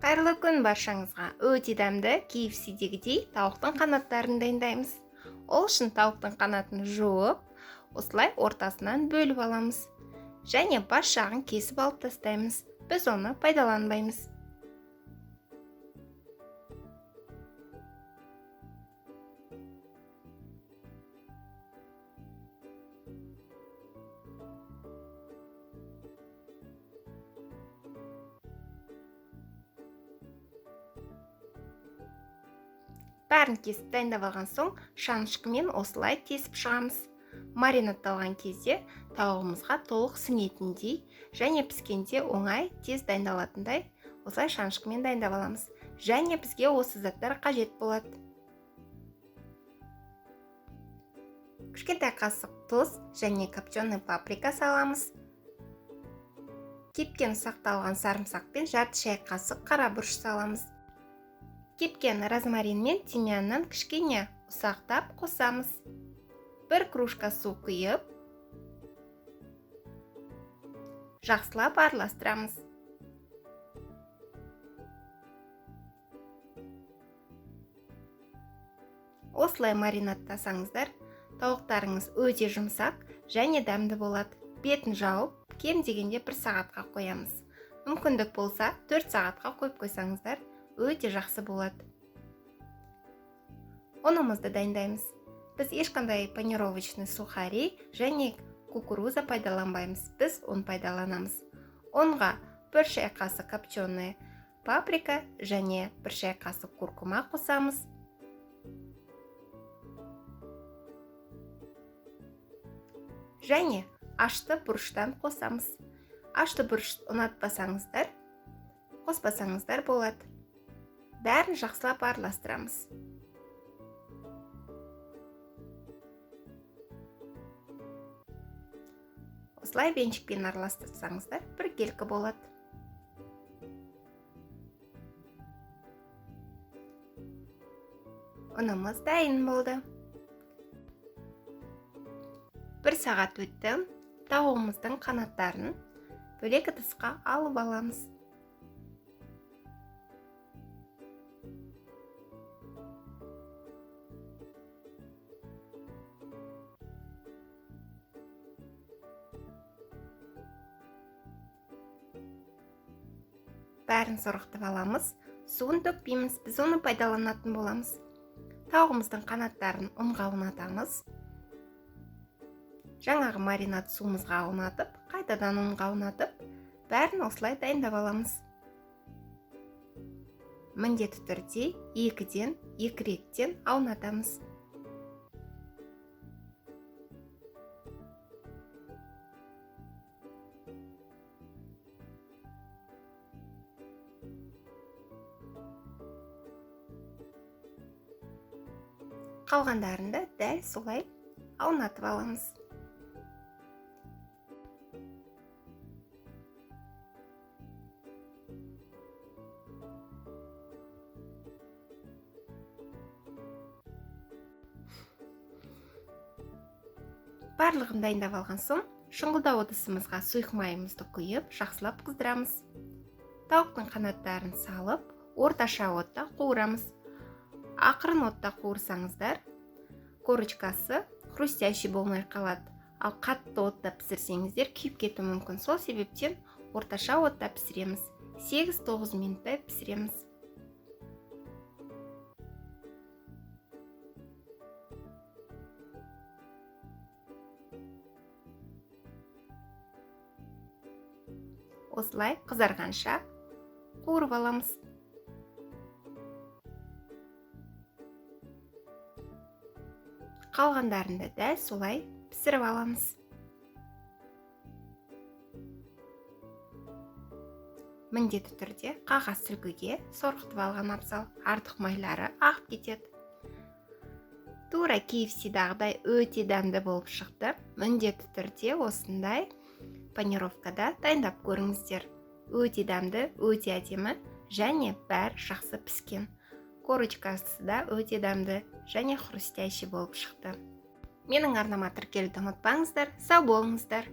Қайырлы күн баршаңызға. Өте дәмді KFC-дегідей тауықтың қанаттарын дайындаймыз. Ол үшін тауықтың қанатын жуып, осылай ортасынан бөліп аламыз. Және бас жағын кесіп алып тастаймыз. Біз оны пайдаланбаймыз. Бәрін кесіп дайындап алған соң, шанышқымен осылай тесіп шығамыз. Маринадталған кезде тауығымызға толық сіңетіндей және піскенде оңай, тез дайындалатындай осылай шанышқымен дайындап аламыз. Және бізге осы заттар қажет болады. Кішкентай қасық тұз және копченый паприка саламыз. Кепкен сақталған сарымсақпен жарты шай қасық қара бұрыш саламыз. Кепкен розмарин мен тимьяннан кішкене ұсақтап қосамыз. 1 кружка су құйып, жақсылап араластырамыз. Осылай маринадтасаңыздар, тауықтарыңыз өте жұмсақ және дәмді болады. Бетін жауып, кем дегенде 1 сағатқа қоямыз. Мүмкіндік болса, 4 сағатқа қойып қойсаңыздар, өте жақсы болады. Ұнымызды дайындаймыз. Біз ешқандай панировочный сухари және кукуруза пайдаланбаймыз. Біз ұн пайдаланамыз. Ұнға 1 шай қасық копченый паприка және 1 шай қасық куркума қосамыз. Және ашты бұрыштан қосамыз. Ашты бұрыш ұнатпасаңыздар, қоспасаңыздар болады. Бәрін жақсылап араластырамыз. Осылай венчикпен араластырсаңыздар, біркелкі болады. Ұнымыз дайын болды. 1 сағат өтті. Тауығымыздың қанаттарын бөлек ыдысқа алып аламыз. Бәрін сорғытып аламыз. Суын төкпейміз, біз оны пайдаланатын боламыз. Тауығымыздың қанаттарын ұнға ұнатамыз. Жаңағы маринад суымызға ұнатып, қайтадан ұнға ұнатып, бәрін осылай дайындап аламыз. Міндетті түрде 2-ден 2 реттен аунатамыз. Қалғандарында дәл солай аунатып аламыз. Барлығын дайындап алған соң, шұңғылдау ыдысымызға сұйық майымызды құйып, жақсылап қыздырамыз. Тауықтың қанаттарын салып, орташа отта қуырамыз. Ақырын отта қуырсаңыздар, корочкасы хрустящий болмай қалады. Ал қатты отта пісірсеңіздер, күйіп кетуі мүмкін. Сол себептен орташа отта пісіреміз. 8-9 минуттай пісіреміз. Осылай қызарғанша қуырып аламыз. Қалғандарында дәл солай пісіріп аламыз. Міндетті түрде қағаз сүлгіге сорғытып алған абзал, артық майлары ағып кетеді. Тура KFC-дағыдай өте дәмді болып шықты. Міндетті түрде осындай панировкада дайындап көріңіздер. Өте дәмді, өте әдемі және бәрі жақсы піскен. Корочкасы да өте дәмді және хрустящий болып шықты. Менің арнама тіркелуді ұмытпаңыздар, сау болыңыздар.